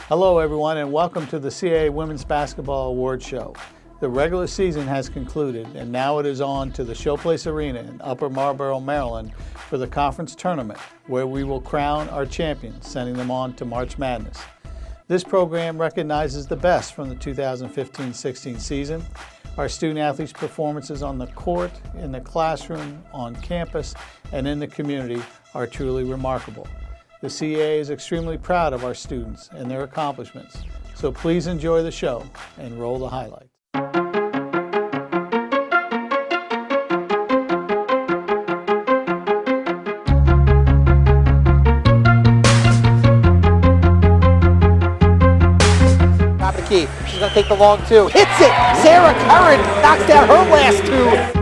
Hello everyone and welcome to the CAA Women's Basketball Award Show. The regular season has concluded and now it is on to the Showplace Arena in Upper Marlboro, Maryland for the conference tournament where we will crown our champions, sending them on to March Madness. This program recognizes the best from the 2015-16 season. Our student athletes' performances on the court, in the classroom, on campus, and in the community are truly remarkable. The CAA is extremely proud of our students and their accomplishments, so please enjoy the show and roll the highlights. Top of the key, she's going to take the long two, hits it! Sarah Curran knocks down her last two.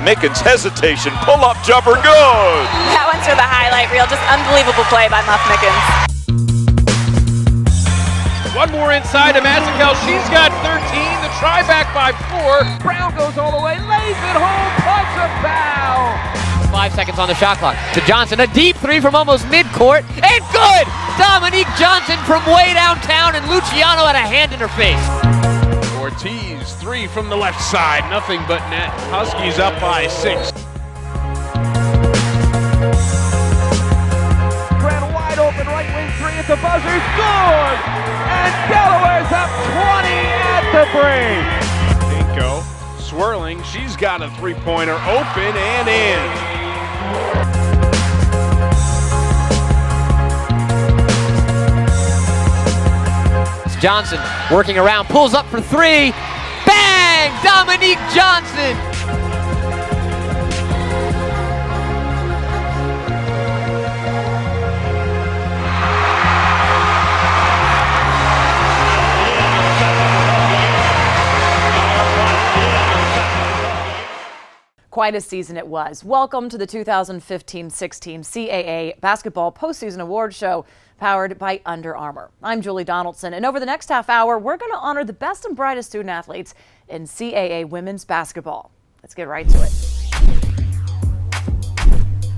Mickens hesitation, pull-up jumper, good! That one's for the highlight reel, just unbelievable play by Muff Mickens. One more inside to Mazzucchelli, she's got 13, the try back by 4. Brown goes all the way, lays it home, plus a foul! 5 seconds on the shot clock to Johnson, a deep three from almost midcourt, and good! Dominique Johnson from way downtown, and Luciano had a hand in her face. Ortiz, 3 from the left side, nothing but net. Huskies up by 6. Grant wide open, right wing 3 at the buzzer's good! And Delaware's up 20 at the break. Dinko swirling, she's got a three-pointer open and in. Johnson working around, pulls up for 3. Bang! Dominique Johnson! Quite a season it was. Welcome to the 2015-16 CAA Basketball Postseason Award Show, powered by Under Armour. I'm Julie Donaldson, and over the next half hour, we're going to honor the best and brightest student athletes in CAA women's basketball. Let's get right to it.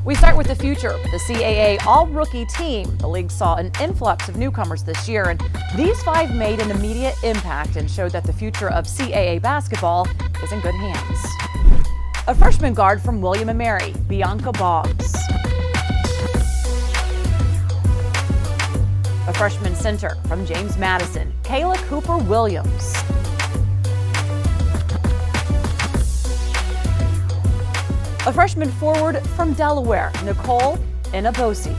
We start with the future, the CAA all-rookie team. The league saw an influx of newcomers this year, and these 5 made an immediate impact and showed that the future of CAA basketball is in good hands. A freshman guard from William & Mary, Bianca Boggs. A freshman center from James Madison, Kayla Cooper Williams. A freshman forward from Delaware, Nicole Inabosi.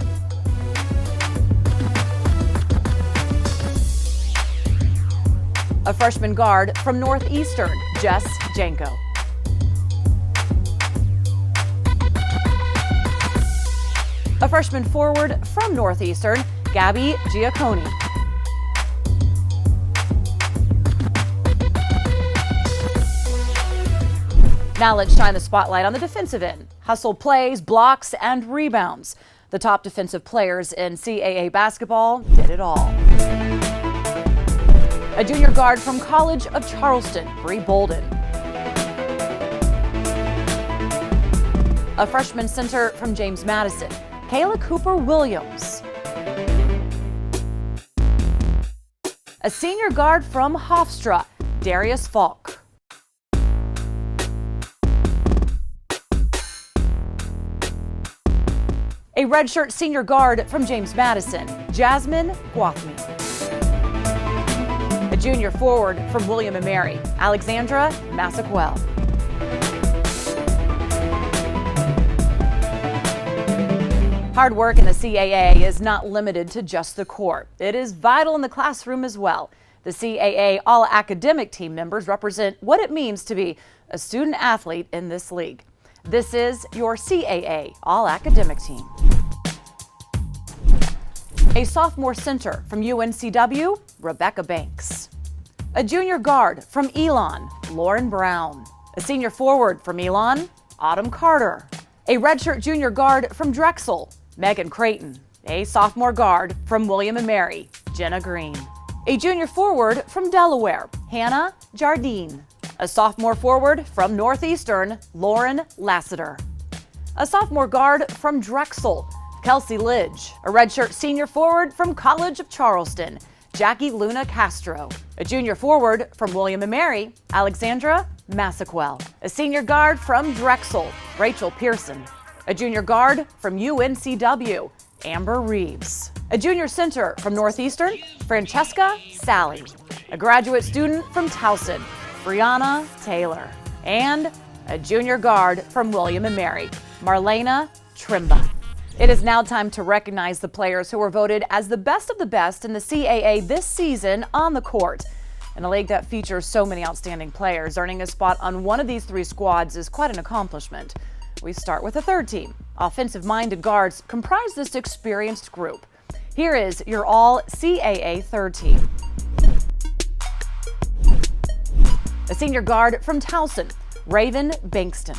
A freshman guard from Northeastern, Jess Janko. A freshman forward from Northeastern, Gabby Giacconi. Now let's shine the spotlight on the defensive end. Hustle plays, blocks, and rebounds. The top defensive players in CAA basketball did it all. A junior guard from College of Charleston, Bree Bolden. A freshman center from James Madison, Kayla Cooper Williams. A senior guard from Hofstra, Darius Falk. A redshirt senior guard from James Madison, Jasmine Guathmy. A junior forward from William & Mary, Alexandra Massaquel. Hard work in the CAA is not limited to just the court. It is vital in the classroom as well. The CAA all-academic team members represent what it means to be a student athlete in this league. This is your CAA all-academic team. A sophomore center from UNCW, Rebecca Banks. A junior guard from Elon, Lauren Brown. A senior forward from Elon, Autumn Carter. A redshirt junior guard from Drexel, Megan Creighton. A sophomore guard from William & Mary, Jenna Green. A junior forward from Delaware, Hannah Jardine. A sophomore forward from Northeastern, Lauren Lassiter. A sophomore guard from Drexel, Kelsey Lidge. A redshirt senior forward from College of Charleston, Jackie Luna Castro. A junior forward from William & Mary, Alexandra Massaquel. A senior guard from Drexel, Rachel Pearson. A junior guard from UNCW, Amber Reeves. A junior center from Northeastern, Francesca Sally. A graduate student from Towson, Brianna Taylor. And a junior guard from William & Mary, Marlena Trimba. It is now time to recognize the players who were voted as the best of the best in the CAA this season on the court. In a league that features so many outstanding players, earning a spot on one of these three squads is quite an accomplishment. We start with the third team. Offensive-minded guards comprise this experienced group. Here is your all-CAA third team. A senior guard from Towson, Raven Bankston.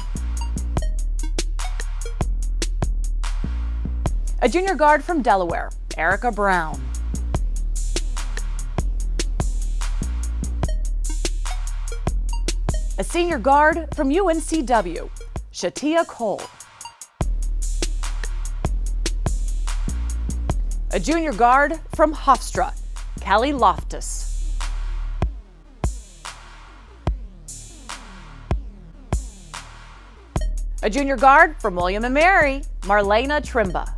A junior guard from Delaware, Erica Brown. A senior guard from UNCW, Shatia Cole. A junior guard from Hofstra, Callie Loftus. A junior guard from William & Mary, Marlena Trimba.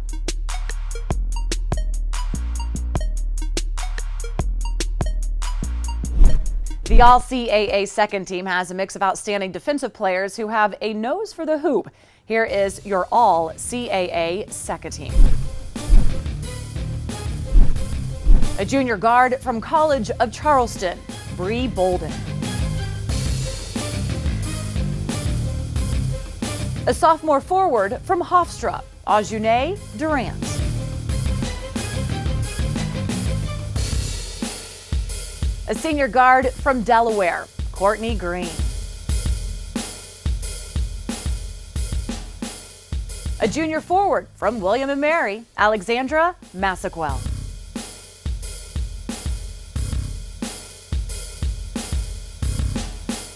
The All-CAA second team has a mix of outstanding defensive players who have a nose for the hoop. Here is your All-CAA second team. A junior guard from College of Charleston, Bree Bolden. A sophomore forward from Hofstra, Aujune Durant. A senior guard from Delaware, Courtney Green. A junior forward from William & Mary, Alexandra Massaquel.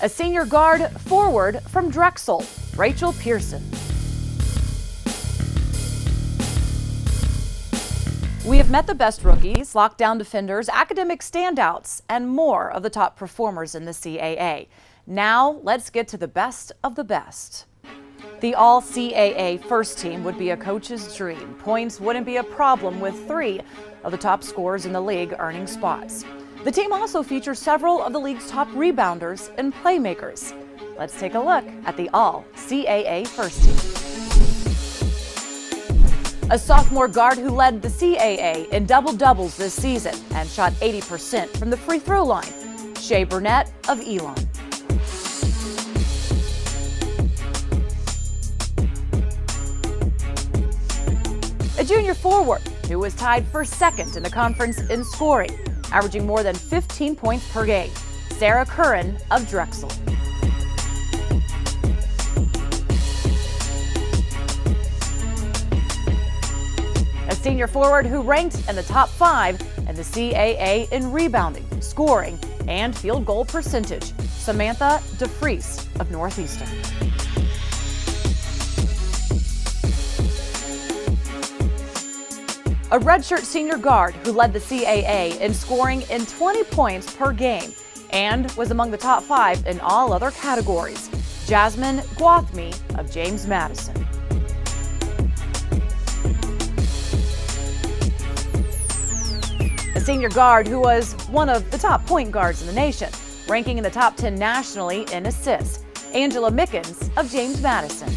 A senior guard forward from Drexel, Rachel Pearson. We have met the best rookies, lockdown defenders, academic standouts, and more of the top performers in the CAA. Now, let's get to the best of the best. The All-CAA first team would be a coach's dream. Points wouldn't be a problem with 3 of the top scorers in the league earning spots. The team also features several of the league's top rebounders and playmakers. Let's take a look at the All-CAA first team. A sophomore guard who led the CAA in double-doubles this season and shot 80% from the free throw line, Shea Burnett of Elon. A junior forward who was tied for second in the conference in scoring, averaging more than 15 points per game, Sarah Curran of Drexel. A senior forward who ranked in the top 5 in the CAA in rebounding, scoring, and field goal percentage, Samantha DeFries of Northeastern. A redshirt senior guard who led the CAA in scoring in 20 points per game and was among the top 5 in all other categories, Jasmine Gwathmey of James Madison. A senior guard who was one of the top point guards in the nation, ranking in the top 10 nationally in assists, Angela Mickens of James Madison.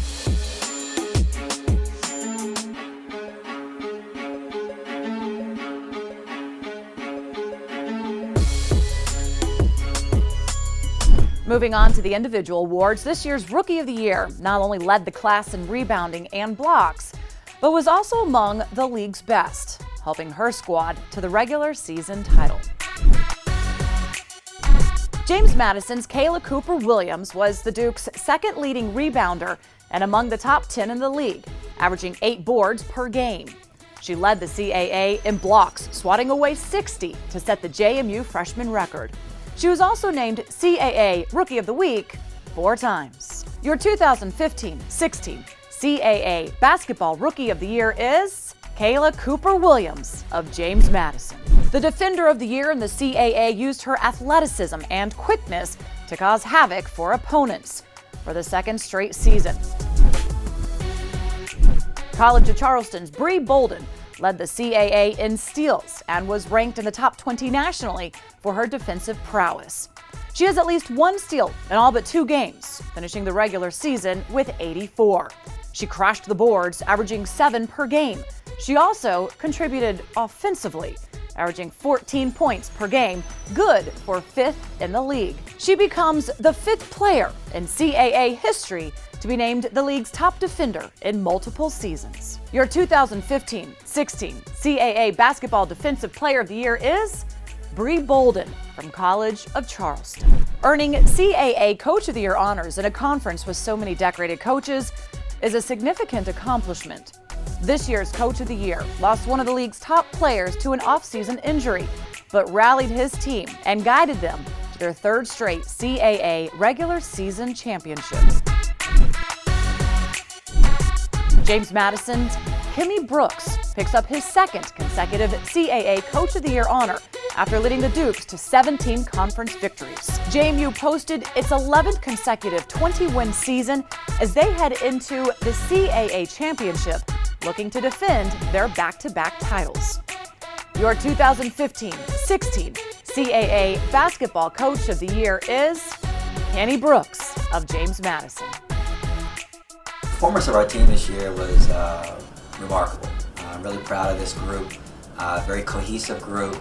Moving on to the individual awards, this year's Rookie of the Year not only led the class in rebounding and blocks, but was also among the league's best, helping her squad to the regular season title. James Madison's Kayla Cooper-Williams was the Duke's second leading rebounder and among the top 10 in the league, averaging 8 boards per game. She led the CAA in blocks, swatting away 60 to set the JMU freshman record. She was also named CAA Rookie of the Week 4 times. Your 2015-16 CAA Basketball Rookie of the Year is Kayla Cooper-Williams of James Madison. The Defender of the Year in the CAA used her athleticism and quickness to cause havoc for opponents for the second straight season. College of Charleston's Bree Bolden led the CAA in steals and was ranked in the top 20 nationally for her defensive prowess. She has at least 1 steal in all but 2 games, finishing the regular season with 84. She crashed the boards, averaging 7 per game. She also contributed offensively, averaging 14 points per game, good for 5th in the league. She becomes the 5th player in CAA history to be named the league's top defender in multiple seasons. Your 2015-16 CAA Basketball Defensive Player of the Year is Bree Bolden from College of Charleston. Earning CAA Coach of the Year honors in a conference with so many decorated coaches is a significant accomplishment. This year's Coach of the Year lost one of the league's top players to an off-season injury, but rallied his team and guided them to their 3rd straight CAA regular season championship. James Madison's Kimmy Brooks picks up his 2nd consecutive CAA Coach of the Year honor after leading the Dukes to 17 conference victories. JMU posted its 11th consecutive 20-win season as they head into the CAA championship, looking to defend their back-to-back titles. Your 2015-16 CAA Basketball Coach of the Year is Kenny Brooks of James Madison. Performance of our team this year was remarkable. I'm really proud of this group. Very cohesive group,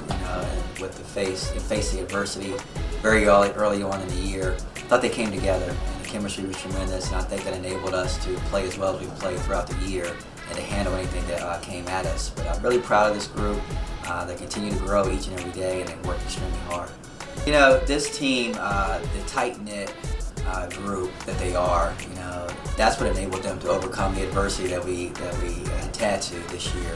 with facing adversity very early on in the year. I thought they came together, and the chemistry was tremendous, and I think that enabled us to play as well as we played throughout the year and to handle anything that came at us. But I'm really proud of this group. They continue to grow each and every day, and they work extremely hard. This team, the tight-knit group that they are, that's what enabled them to overcome the adversity that we had to this year.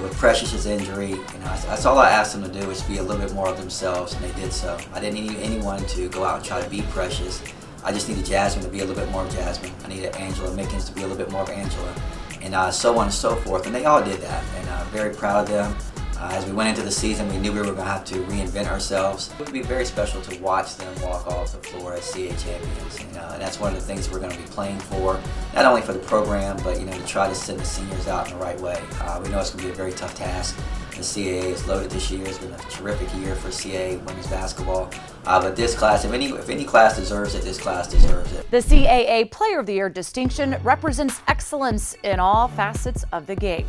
With Precious's injury, that's all I asked them to do was be a little bit more of themselves, and they did so. I didn't need anyone to go out and try to beat Precious. I just needed Jasmine to be a little bit more of Jasmine. I needed Angela Mickens to be a little bit more of Angela, and so on and so forth. And they all did that, and I'm very proud of them. As we went into the season, we knew we were going to have to reinvent ourselves. It would be very special to watch them walk off the floor as CAA champions. And that's one of the things we're going to be playing for, not only for the program, but to try to send the seniors out in the right way. We know it's going to be a very tough task. The CAA is loaded this year. It's been a terrific year for CAA women's basketball. But this class, if any class deserves it, this class deserves it. The CAA Player of the Year distinction represents excellence in all facets of the game.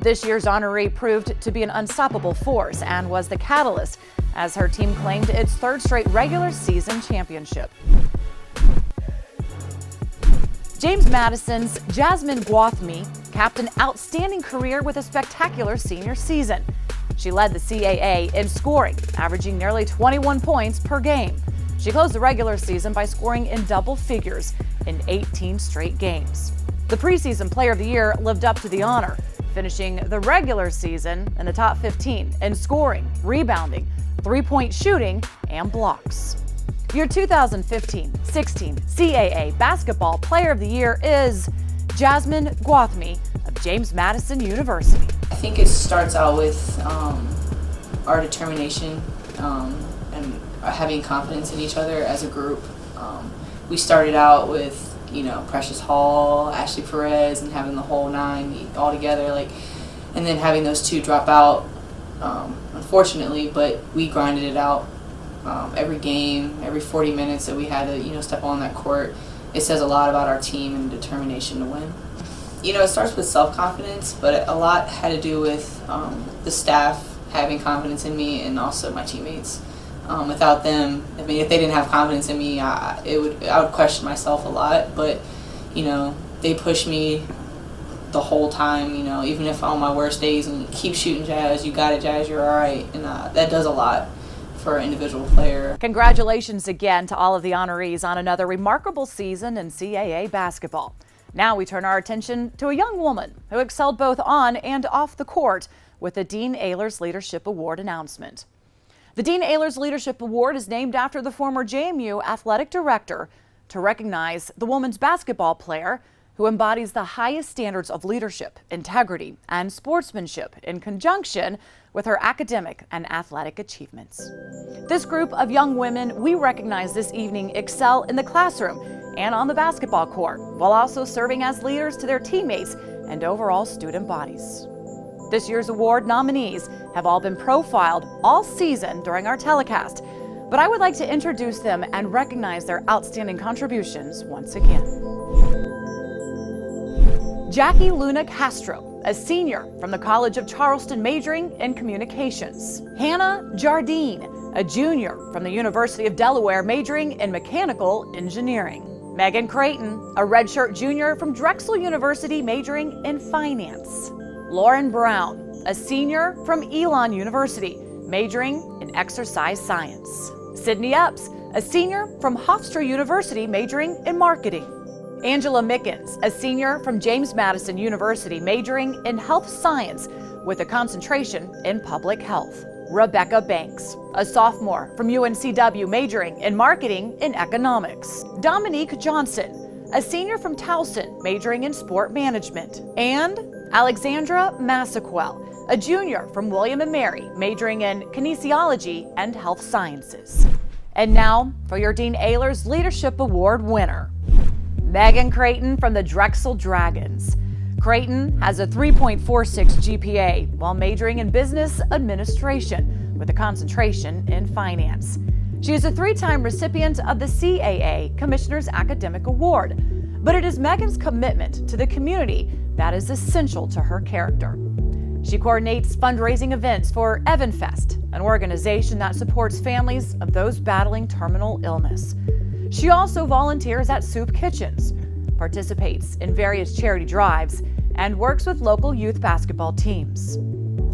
This year's honoree proved to be an unstoppable force and was the catalyst as her team claimed its 3rd straight regular season championship. James Madison's Jasmine Gwathmey capped an outstanding career with a spectacular senior season. She led the CAA in scoring, averaging nearly 21 points per game. She closed the regular season by scoring in double figures in 18 straight games. The preseason Player of the Year lived up to the honor, finishing the regular season in the top 15 in scoring, rebounding, 3-point shooting, and blocks. Your 2015-16 CAA Basketball Player of the Year is Jasmine Gwathmey of James Madison University. I think it starts out with our determination and having confidence in each other as a group. We started out with Precious Hall, Ashley Perez, and having the whole 9 all together, and then having those 2 drop out, unfortunately, but we grinded it out every game, every 40 minutes that we had to, step on that court. It says a lot about our team and determination to win. It starts with self-confidence, but a lot had to do with the staff having confidence in me and also my teammates. Without them, if they didn't have confidence in me, I would question myself a lot. But they push me the whole time. Even if on my worst days, and keep shooting, Jazz. You got it, Jazz. You're all right, and that does a lot for an individual player. Congratulations again to all of the honorees on another remarkable season in CAA basketball. Now we turn our attention to a young woman who excelled both on and off the court with the Dean Ehlers Leadership Award announcement. The Dean Ehlers Leadership Award is named after the former JMU athletic director to recognize the women's basketball player who embodies the highest standards of leadership, integrity, and sportsmanship in conjunction with her academic and athletic achievements. This group of young women we recognize this evening excel in the classroom and on the basketball court, while also serving as leaders to their teammates and overall student bodies. This year's award nominees have all been profiled all season during our telecast, but I would like to introduce them and recognize their outstanding contributions once again. Jackie Luna Castro, a senior from the College of Charleston majoring in communications. Hannah Jardine, a junior from the University of Delaware majoring in mechanical engineering. Megan Creighton, a redshirt junior from Drexel University majoring in finance. Lauren Brown, a senior from Elon University majoring in exercise science. Sydney Epps, a senior from Hofstra University majoring in marketing. Angela Mickens, a senior from James Madison University majoring in health science with a concentration in public health. Rebecca Banks, a sophomore from UNCW majoring in marketing and economics. Dominique Johnson, a senior from Towson majoring in sport management. And Alexandra Massaquel, a junior from William & Mary majoring in kinesiology and health sciences. And now for your Dean Ehlers Leadership Award winner, Megan Creighton from the Drexel Dragons. Creighton has a 3.46 GPA while majoring in business administration with a concentration in finance. She is a 3-time recipient of the CAA Commissioner's Academic Award, but it is Megan's commitment to the community that is essential to her character. She coordinates fundraising events for EvanFest, an organization that supports families of those battling terminal illness. She also volunteers at soup kitchens, participates in various charity drives, and works with local youth basketball teams.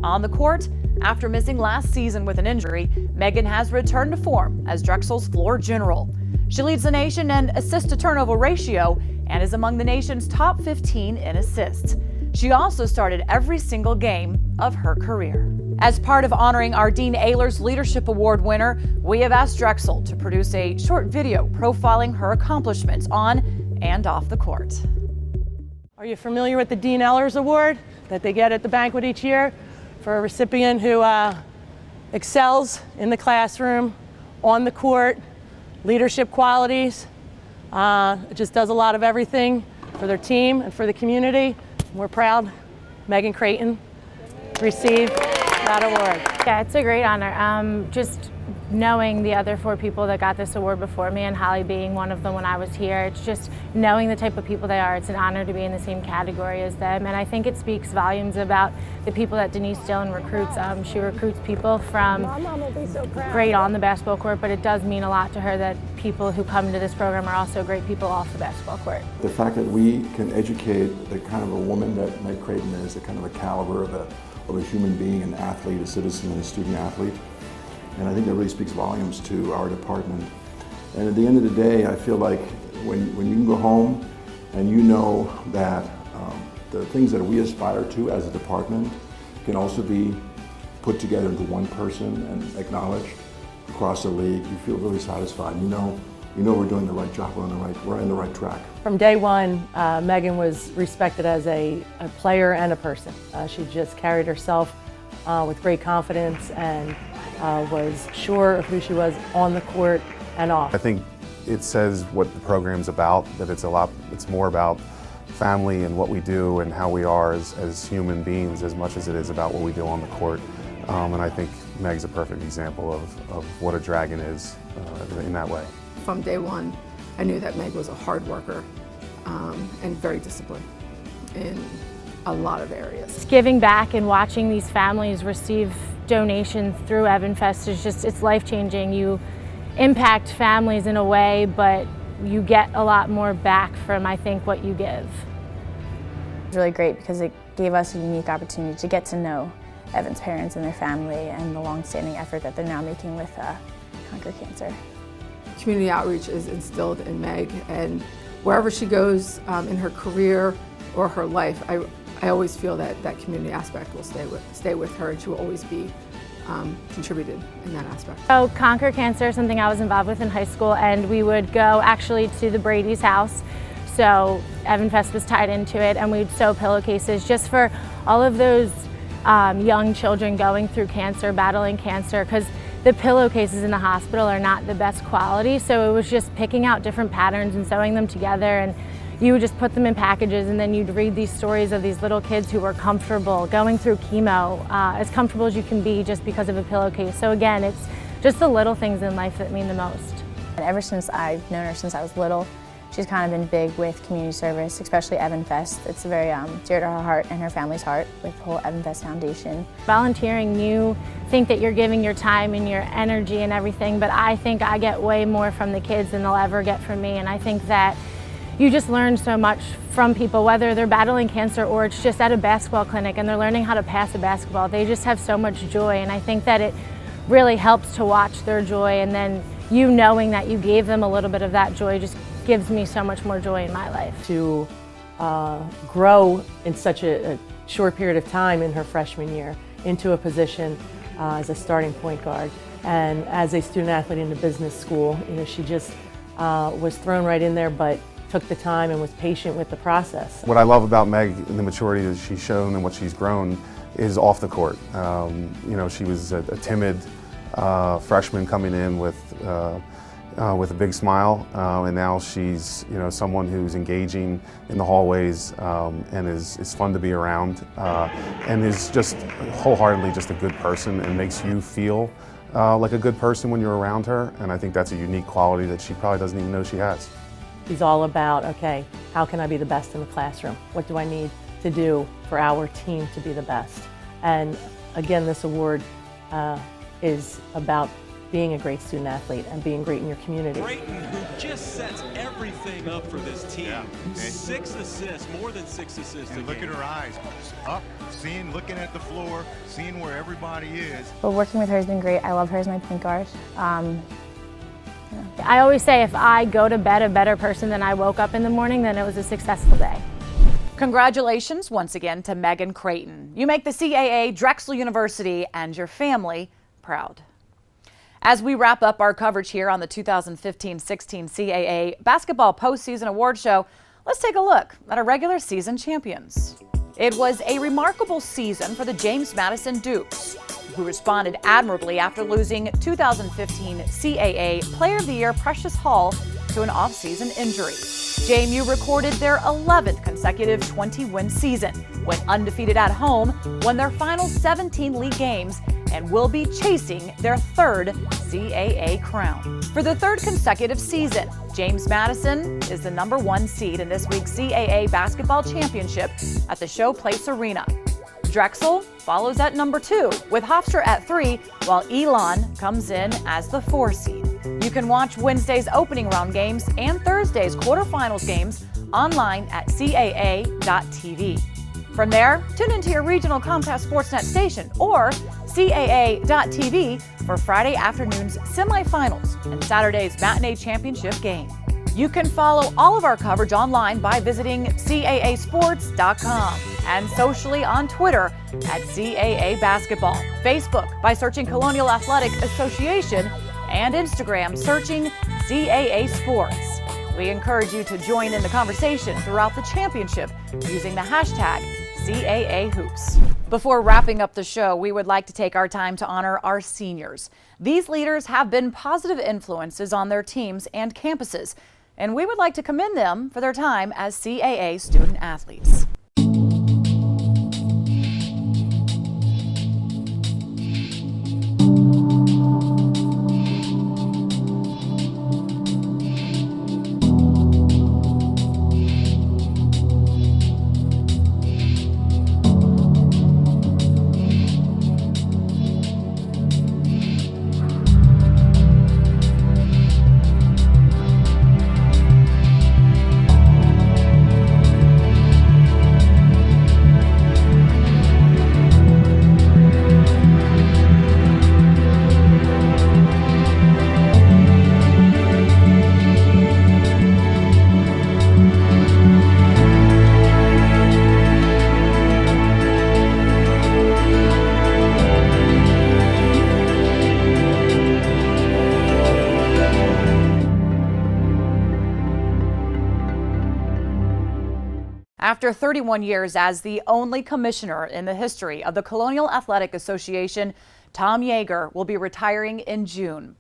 On the court, after missing last season with an injury, Megan has returned to form as Drexel's floor general. She leads the nation in assist-to-turnover ratio and is among the nation's top 15 in assists. She also started every single game of her career. As part of honoring our Dean Ehlers Leadership Award winner, we have asked Drexel to produce a short video profiling her accomplishments on and off the court. Are you familiar with the Dean Ehlers Award that they get at the banquet each year for a recipient who excels in the classroom, on the court, leadership qualities, just does a lot of everything for their team and for the community. We're proud Megan Creighton received that award. Yeah, it's a great honor. Just knowing the other 4 people that got this award before me and Holly being one of them when I was here, it's just knowing the type of people they are. It's an honor to be in the same category as them, and I think it speaks volumes about the people that Denise Dillon recruits. She recruits people from great on the basketball court, but it does mean a lot to her that people who come to this program are also great people off the basketball court. The fact that we can educate the kind of a woman that Meg Creighton is, the kind of a caliber of a human being, an athlete, a citizen, and a student athlete. And I think that really speaks volumes to our department. And at the end of the day, I feel like when you can go home and you know that the things that we aspire to as a department can also be put together into one person and acknowledged across the league, you feel really satisfied. You know we're doing the right job, we're on the right track. From day one, Megan was respected as a player and a person. She just carried herself with great confidence and was sure of who she was on the court and off. I think it says what the program's about, that it's more about family and what we do and how we are as human beings as much as it is about what we do on the court. And I think Meg's a perfect example of what a Dragon is in that way. From day one, I knew that Meg was a hard worker and very disciplined in a lot of areas. Giving back and watching these families receive donations through EvanFest it's life-changing. You impact families in a way, but you get a lot more back from, I think, what you give. It's really great because it gave us a unique opportunity to get to know Evan's parents and their family and the long-standing effort that they're now making with Conquer Cancer. Community outreach is instilled in Meg, and wherever she goes in her career or her life, I always feel that that community aspect will stay with her, and she will always be contributed in that aspect. So Conquer Cancer is something I was involved with in high school, and we would go actually to the Brady's house. So Evan Fest was tied into it, and we'd sew pillowcases just for all of those young children going through cancer, battling cancer, because the pillowcases in the hospital are not the best quality. So it was just picking out different patterns and sewing them together, and you would just put them in packages, and then you'd read these stories of these little kids who were comfortable going through chemo, as comfortable as you can be just because of a pillowcase. So again, it's just the little things in life that mean the most. And ever since I've known her since I was little, she's kind of been big with community service, especially Evan Fest. It's very dear to her heart and her family's heart with the whole Evan Fest Foundation. Volunteering, you think that you're giving your time and your energy and everything, but I think I get way more from the kids than they'll ever get from me, and I think that you just learn so much from people, whether they're battling cancer or it's just at a basketball clinic and they're learning how to pass a basketball. They just have so much joy, and I think that it really helps to watch their joy, and then you knowing that you gave them a little bit of that joy just gives me so much more joy in my life. To grow in such a short period of time in her freshman year into a position as a starting point guard, and as a student athlete in a business school, you know, she just was thrown right in there, but took the time and was patient with the process. What I love about Meg and the maturity that she's shown and what she's grown is off the court. You know, she was a timid freshman coming in with a big smile, and now she's, you know, someone who's engaging in the hallways and is fun to be around, and is just wholeheartedly just a good person and makes you feel like a good person when you're around her. And I think that's a unique quality that she probably doesn't even know she has. She's all about, okay, how can I be the best in the classroom? What do I need to do for our team to be the best? And again, this award is about being a great student athlete and being great in your community. Creighton, who just sets everything up for this team. Yeah. 6 assists, more than 6 assists. And look at her eyes, up, seeing, looking at the floor, seeing where everybody is. But working with her has been great. I love her as my point guard. I always say if I go to bed a better person than I woke up in the morning, then it was a successful day. Congratulations once again to Megan Creighton. You make the CAA, Drexel University, and your family proud. As we wrap up our coverage here on the 2015-16 CAA Basketball Postseason Award Show, let's take a look at our regular season champions. It was a remarkable season for the James Madison Dukes, who responded admirably after losing 2015 CAA Player of the Year Precious Hall to an off-season injury. JMU recorded their 11th consecutive 20-win season, went undefeated at home, won their final 17 league games, and will be chasing their 3rd CAA crown. For the 3rd consecutive season, James Madison is the #1 seed in this week's CAA Basketball Championship at the Showplace Arena. Drexel follows at #2 with Hofstra at 3, while Elon comes in as the 4 seed. You can watch Wednesday's opening round games and Thursday's quarterfinals games online at CAA.tv. From there, tune into your regional Comcast Sportsnet station or CAA.tv for Friday afternoon's semifinals and Saturday's matinee championship game. You can follow all of our coverage online by visiting CAAsports.com and socially on Twitter at CAA Basketball, Facebook by searching Colonial Athletic Association, and Instagram searching CAA Sports. We encourage you to join in the conversation throughout the championship using the hashtag CAA Hoops. Before wrapping up the show, we would like to take our time to honor our seniors. These leaders have been positive influences on their teams and campuses, and we would like to commend them for their time as CAA student athletes. After 31 years as the only commissioner in the history of the Colonial Athletic Association, Tom Yeager will be retiring in June.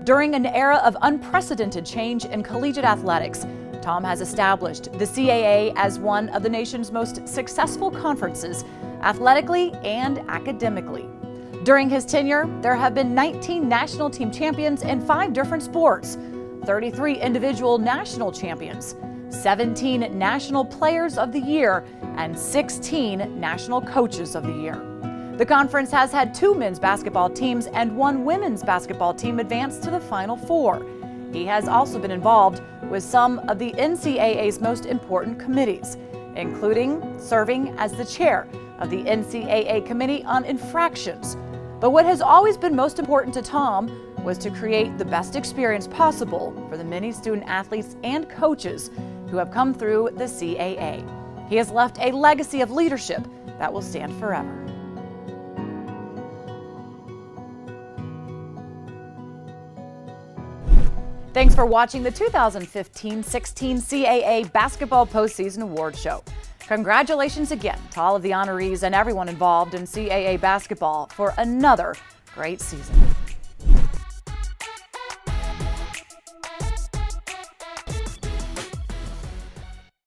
During an era of unprecedented change in collegiate athletics, Tom has established the CAA as one of the nation's most successful conferences, athletically and academically. During his tenure, there have been 19 national team champions in 5 different sports, 33 individual national champions, 17 National Players of the Year, and 16 National Coaches of the Year. The conference has had 2 men's basketball teams and 1 women's basketball team advance to the Final Four. He has also been involved with some of the NCAA's most important committees, including serving as the chair of the NCAA Committee on Infractions. But what has always been most important to Tom was to create the best experience possible for the many student athletes and coaches who have come through the CAA. He has left a legacy of leadership that will stand forever. Thanks for watching the 2015-16 CAA Basketball Postseason Award Show. Congratulations again to all of the honorees and everyone involved in CAA basketball for another great season.